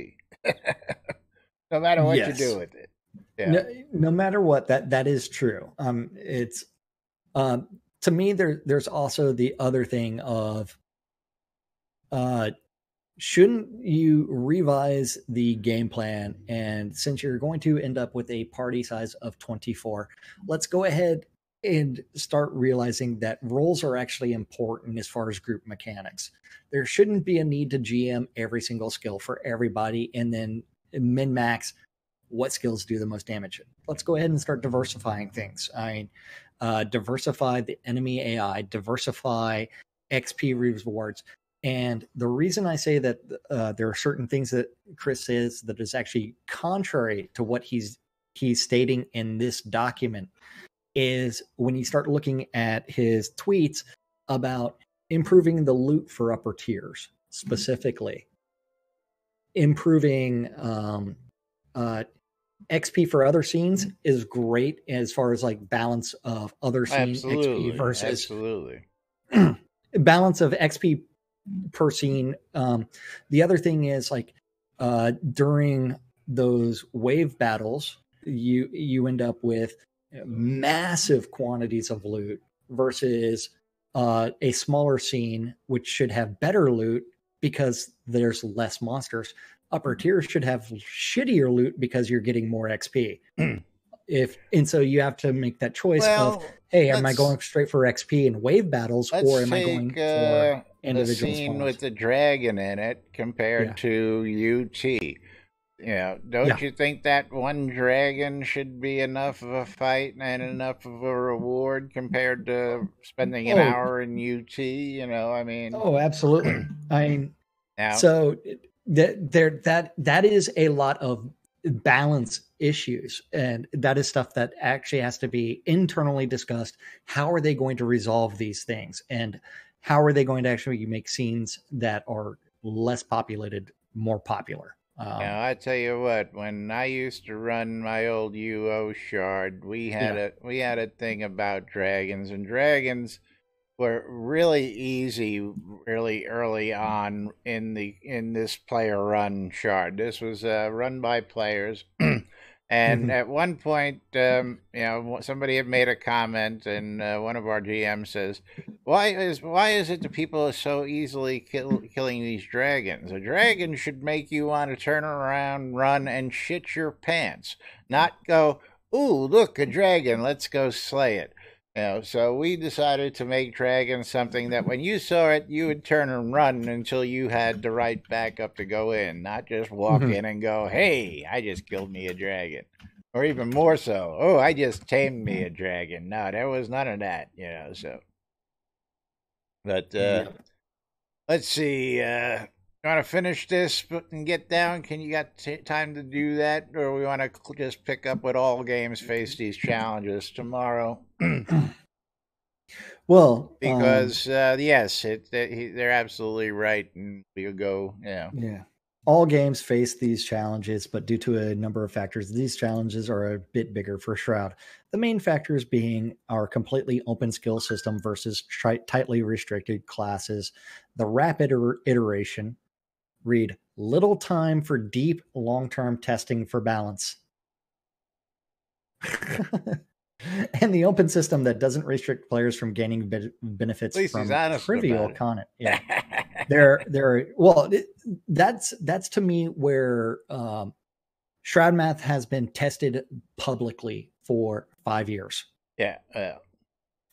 no matter what you do with it. Yeah. No matter what, that is true. It's. To me, there's also the other thing of, shouldn't you revise the game plan? And since you're going to end up with a party size of 24, let's go ahead and start realizing that roles are actually important as far as group mechanics. There shouldn't be a need to GM every single skill for everybody and then min-max what skills do the most damage. Let's go ahead and start diversifying things. Diversify the enemy AI, diversify XP rewards. And the reason I say that there are certain things that Chris says that is actually contrary to what he's stating in this document is when you start looking at his tweets about improving the loot for upper tiers, specifically improving XP for other scenes is great as far as like balance of other scene XP versus balance of XP per scene. The other thing is like during those wave battles, you end up with massive quantities of loot versus a smaller scene, which should have better loot because there's less monsters. Upper tiers should have shittier loot because you're getting more XP. so you have to make that choice of, Well, hey, am I going straight for XP and wave battles, or am I going for individual the scene spawns? with the dragon in it compared to UT. Don't you think that one dragon should be enough of a fight and enough of a reward compared to spending an hour in UT? I mean. Oh, absolutely. I mean, now, so that is a lot of balance issues, and that is stuff that actually has to be internally discussed. How are they going to resolve these things, and how are they going to actually make scenes that are less populated more popular? I tell you what, when I used to run my old UO shard, we had a thing about dragons, and dragons were really easy really early on in this player run shard. This was run by players. And at one point, somebody had made a comment, and one of our GMs says, why is it that people are so easily killing these dragons? A dragon should make you want to turn around, run, and shit your pants, not go, ooh, look, a dragon, let's go slay it. So we decided to make dragons something that when you saw it, you would turn and run until you had the right backup to go in, not just walk in and go, hey, I just killed me a dragon. Or even more so, oh, I just tamed me a dragon. No, there was none of that, so. But let's see, you want to finish this and get down? Can you got time to do that? Or we want to just pick up with all games face these challenges tomorrow? Well, because yes, they're absolutely right, and we'll go. Yeah. All games face these challenges, but due to a number of factors, these challenges are a bit bigger for Shroud. The main factors being our completely open skill system versus tightly restricted classes, the rapid iteration, read little time for deep long-term testing for balance. And the open system that doesn't restrict players from gaining benefits from trivial content. Yeah, that's to me where Shroud Math has been tested publicly for 5 years. Yeah,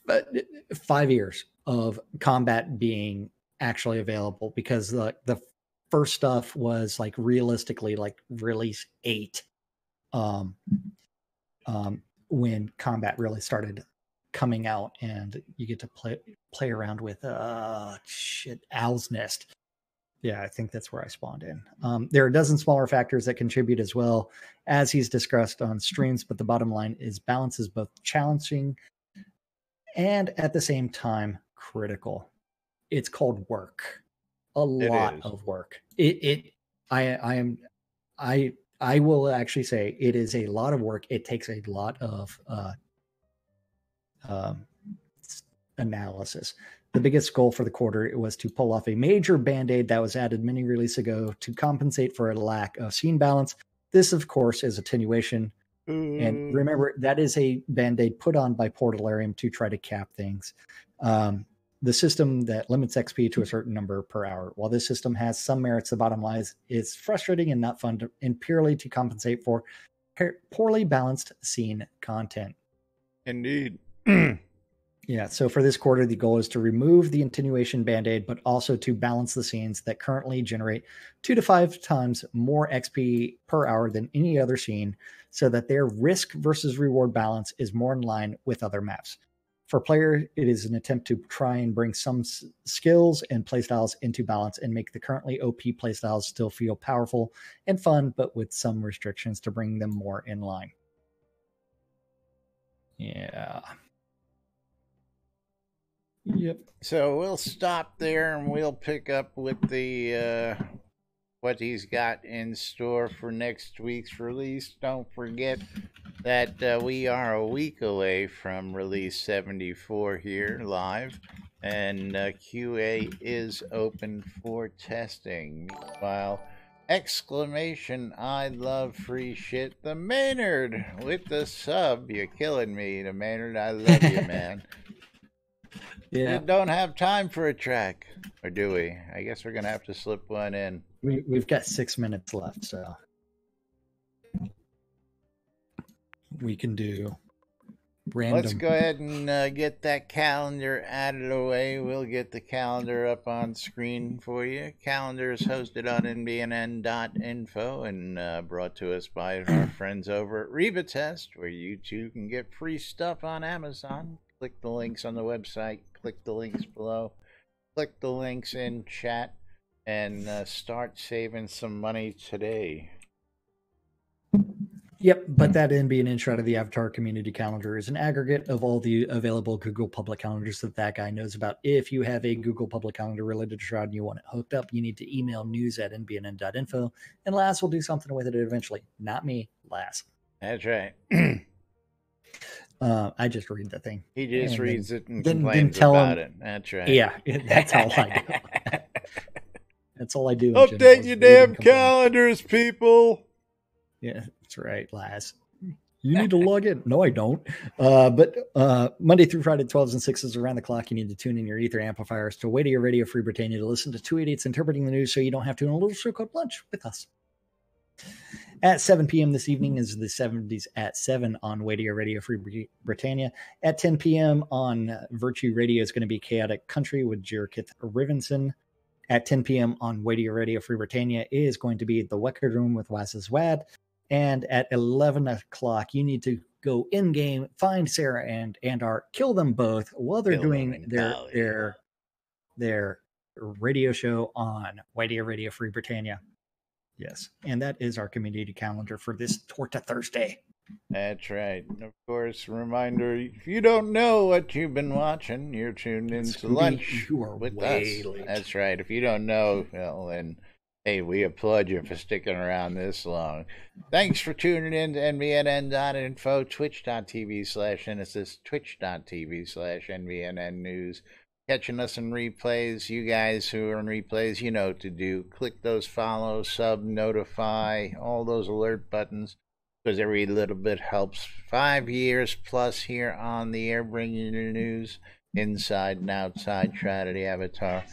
but 5 years of combat being actually available, because the first stuff was like realistically like release 8. When combat really started coming out, and you get to play around with Owl's Nest. Yeah, I think that's where I spawned in. There are a dozen smaller factors that contribute as well, as he's discussed on streams, but the bottom line is balance is both challenging and at the same time critical. It's called work. A lot of work. I will actually say it is a lot of work. It takes a lot of analysis. The biggest goal for the quarter was to pull off a major band-aid that was added many releases ago to compensate for a lack of scene balance. This, of course, is attenuation. And remember, that is a band-aid put on by Portalarium to try to cap things. The system that limits XP to a certain number per hour. While this system has some merits, the bottom line is frustrating and not fun and purely to compensate for poorly balanced scene content. Indeed. Yeah, so for this quarter, the goal is to remove the attenuation band-aid, but also to balance the scenes that currently generate 2 to 5 times more XP per hour than any other scene, so that their risk versus reward balance is more in line with other maps. For player, it is an attempt to try and bring some skills and playstyles into balance and make the currently OP playstyles still feel powerful and fun, but with some restrictions to bring them more in line. Yeah. Yep. So we'll stop there and we'll pick up with the what he's got in store for next week's release. Don't forget that we are a week away from release 74 here live, and QA is open for testing. Meanwhile, exclamation, I love free shit. The Maynard with the sub. You're killing me, the Maynard. I love you, man. Yeah. We don't have time for a track, or do we? I guess we're gonna have to slip one in. We've got 6 minutes left, so we can do random. Let's go ahead and get that calendar added away. We'll get the calendar up on screen for you. Calendar is hosted on NBNN.info and brought to us by our friends over at Reba Test, where you too can get free stuff on Amazon. Click the links on the website. Click the links below. Click the links in chat and start saving some money today. Yep, but that NBNN Shroud of the Avatar Community Calendar is an aggregate of all the available Google Public Calendars that guy knows about. If you have a Google Public Calendar related to Shroud and you want it hooked up, you need to email news@nbnn.info, and Lass will do something with it eventually. Not me, Lass. That's right. I just read the thing. He just reads it and complains about it. That's right. Yeah, that's all I do. That's all I do. Update your damn calendars, people. Yeah, that's right, Lass. You need to log in. No, I don't. But Monday through Friday, 12s and 6s around the clock, you need to tune in your ether amplifiers to Radio Radio Free Britannia to listen to two idiots interpreting the news so you don't have to in a little show called Lunch with us. At 7 p.m. this evening is the 70s at 7 on Radio Radio Free Britannia. At 10 p.m. on Virtue Radio is going to be Chaotic Country with Jirkith Rivenson. At 10 p.m. on Radio Radio Free Britannia is going to be The Wecker Room with Waz's Wad. And at 11 o'clock, you need to go in-game, find Sarah and Andar, kill them both while they're doing their radio show on Radio Radio Free Britannia. Yes, and that is our community calendar for this Torta Thursday. That's right. And of course, reminder, if you don't know what you've been watching, you're tuned into Lunch with us. Late. That's right. If you don't know, well, then... hey, we applaud you for sticking around this long. Thanks for tuning in to NBNN.info, twitch.tv/Genesis, twitch.tv/NBNN News. Catching us in replays. You guys who are in replays, you know what to do. Click those follow, sub, notify, all those alert buttons, because every little bit helps. 5 years plus here on the air, bringing you news inside and outside Shroud of the Avatar.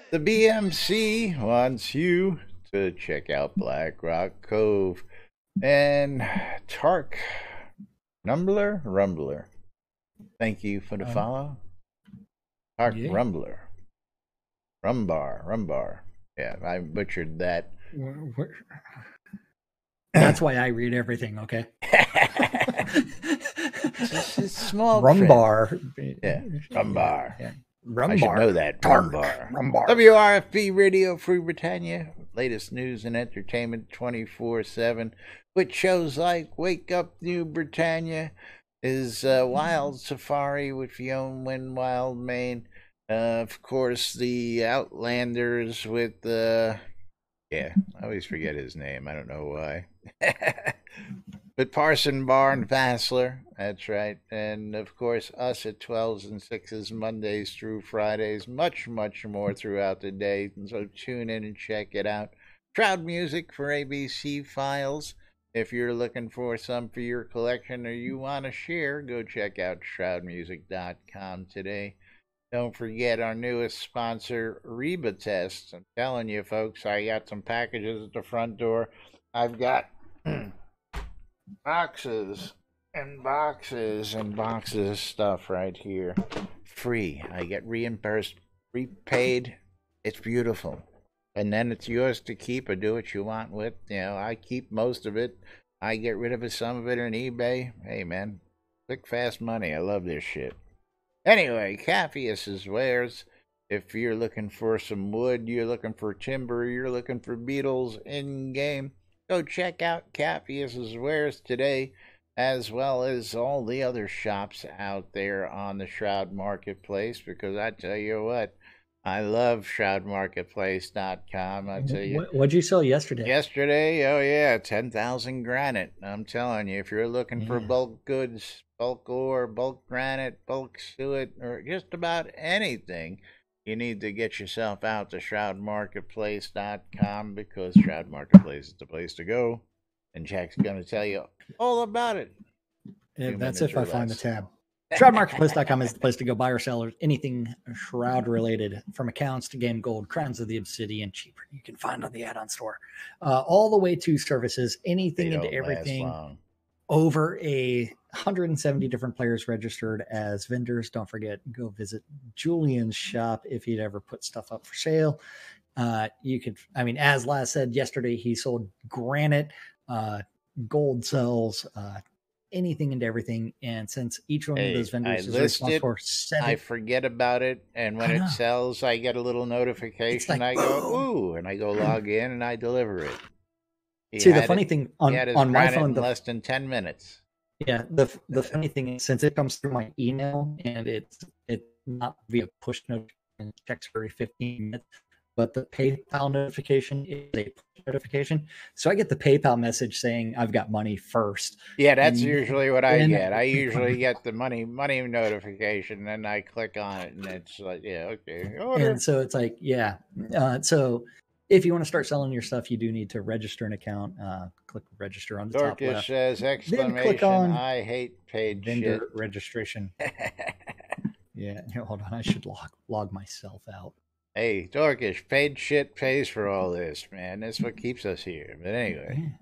The BMC wants you to check out Black Rock Cove and Tark Rumbler. Thank you for the follow. Tark Rumbler. Rumbar. Yeah, I butchered that. That's why I read everything, okay? It's small Rumbar. Yeah, Rumbar. Yeah. I should know that. Rumbar. WRFB Radio Free Britannia. Latest news and entertainment 24/7. With shows like Wake Up New Britannia, is Wild Safari with Fiona Wynn Wildmane. Of course, the Outlanders with I always forget his name. I don't know why. But Parson Barn Vassler, that's right. And of course, us at 12s and 6s, Mondays through Fridays, much, much more throughout the day. And so tune in and check it out. Shroud Music for ABC Files. If you're looking for some for your collection or you want to share, go check out shroudmusic.com today. Don't forget our newest sponsor, Reba Test. I'm telling you, folks, I got some packages at the front door. I've got boxes and boxes and boxes of stuff right here. Free. I get reimbursed, repaid. It's beautiful. And then it's yours to keep or do what you want with. You know, I keep most of it. I get rid of some of it on eBay. Hey, man. Quick, fast money. I love this shit. Anyway, Capheus's Wares. If you're looking for some wood, you're looking for timber, you're looking for beetles in-game, go check out Capheus's Wares today, as well as all the other shops out there on the Shroud Marketplace, because I tell you what, I love ShroudMarketplace.com. I tell you. What'd you sell yesterday? Yesterday, oh yeah, 10,000 granite. I'm telling you, if you're looking for bulk goods, bulk ore, bulk granite, bulk suet, or just about anything, you need to get yourself out to ShroudMarketplace.com, because Shroud Marketplace is the place to go. And Jack's going to tell you all about it. Yeah, that's if I find the tab. ShroudMarketplace.com is the place to go buy or sell anything Shroud related, from accounts to game gold, Crowns of the Obsidian, cheaper you can find on the add-on store, all the way to services, anything and everything over a 170 different players registered as vendors. Don't forget, go visit Julian's shop if he'd ever put stuff up for sale. You could, I mean, as Laz said yesterday, he sold granite, gold cells, anything and everything. And since each one of those vendors is responsible for 7, I forget about it, and when it sells, I get a little notification. Like, I go, ooh, and I go log in and I deliver it. See, the funny thing on my phone, in less than 10 minutes. Yeah, the funny thing is, since it comes through my email and it's not via push notification, checks every 15 minutes, but the PayPal notification is a push notification. So I get the PayPal message saying I've got money first. Yeah, that's usually what I get. I usually get the money notification, and I click on it, and it's like, yeah, okay. Order. And so it's like, yeah. So if you want to start selling your stuff, you do need to register an account. Click register on the top left. Says, exclamation, then click on I hate paid vendor shit. registration. Yeah, hold on. I should log myself out. Hey, Dorkish, paid shit pays for all this, man. That's what keeps us here. But anyway.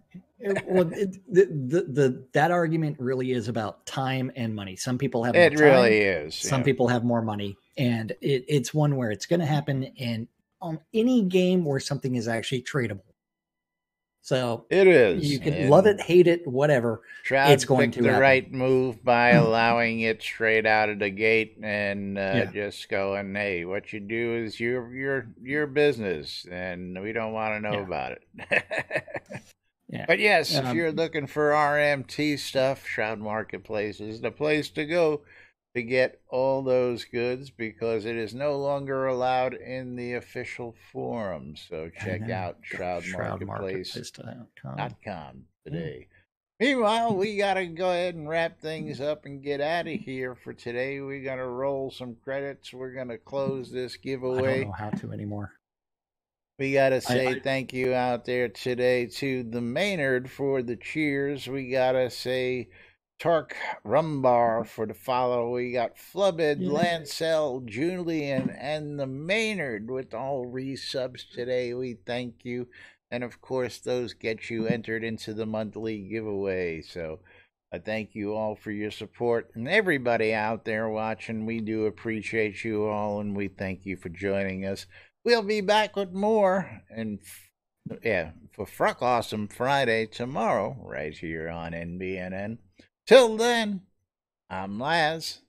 Well, that argument really is about time and money. Some people have more time. It really is. Some people have more money. And it's one where it's going to happen in on any game where something is actually tradable. So it is. You can love it, hate it, whatever. Shroud it's going to the happen. Right move by allowing it straight out of the gate and just going, hey, what you do is your business, and we don't want to know about it. Yeah. But yes, if you're looking for RMT stuff, Shroud Marketplace is the place to go to get all those goods, because it is no longer allowed in the official forum. So check out shroudmarketplace.com today. Meanwhile, we got to go ahead and wrap things up and get out of here for today. We're going to roll some credits. We're going to close this giveaway. I don't know how to anymore. We got to say thank you out there today to the Maynard for the cheers. We got to say Tark Rumbar for the follow. We got Flubbed, Lancel, Julian, and the Maynard with all resubs today. We thank you. And of course, those get you entered into the monthly giveaway. So I thank you all for your support. And everybody out there watching, we do appreciate you all, and we thank you for joining us. We'll be back with more, and for Fruck Awesome Friday tomorrow, right here on NBNN. Till then, I'm Laz.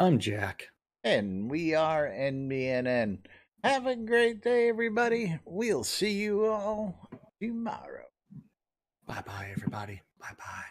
I'm Jack. And we are NBNN. Have a great day, everybody. We'll see you all tomorrow. Bye-bye, everybody. Bye-bye.